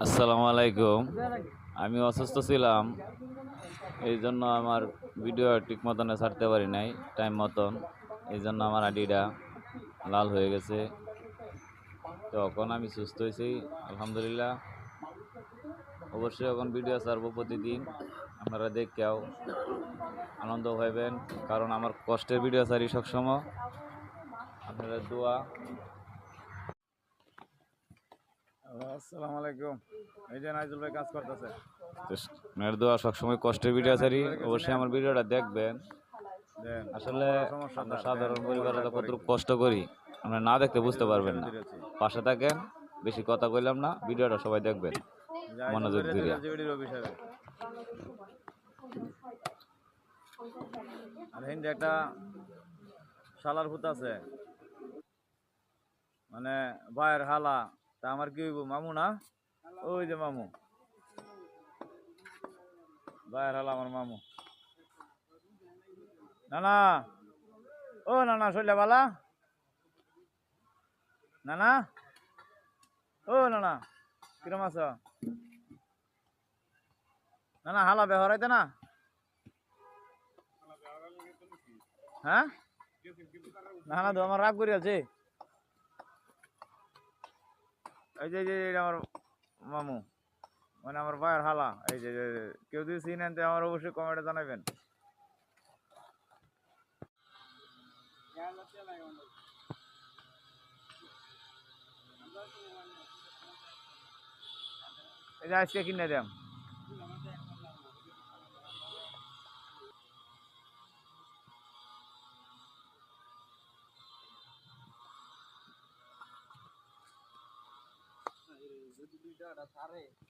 আসসালামু আলাইকুম। আমি অসুস্থ ছিলাম, এই জন্য আমার ভিডিও ঠিক মতনে ছাড়তে পারি নাই টাইম মতন। এই জন্য আমার আইডিটা লাল হয়ে গেছে। তো এখন আমি সুস্থ হয়েছি, আলহামদুলিল্লাহ। অবশ্যই এখন ভিডিও ছাড়বো প্রতিদিন, আপনারা দেখেও আনন্দ পাইবেন, কারণ আমার কষ্টের ভিডিও ছাড়ি সবসময়। আপনাদের দোয়া। আসসালামু আলাইকুম। এই যে নাইজুল ভাই কাজ করতেছে। আপনার দোয়া সবসময় কষ্টের ভিডিও ছাড়ি, অবশ্যই আমার ভিডিওটা দেখবেন। আসলে আমরা সাধারণ পরিবারে তো কত কষ্ট করি, আমরা না দেখতে বুঝতে পারবেন না। পাশে থাকেন, বেশি কথা কইলাম না, ভিডিওটা সবাই দেখবেন মনোযোগ দিয়ে। আর হিন্দি একটা শালার ভূত আছে, মানে ভাইয়ের হালা। তা আমার কি হইব, মামু না? ওই যে মামু, ভাইয়ের হালা আমার মামু। নানা, ও নানা, শৈলা বালা? নানা, ও নানা, কিরম আছো? নানা হালা বেহরাইতে না? হ্যাঁ না না, তো আমার রাগ করি আছে। এই যে আমার মামু, মানে আমার ভাইয়ের হালা। এই যে কেউ যদি চিনেন তো আমার অবশ্যই কমেন্টে জানাবেন। এই যে আজকে কিনে দেন।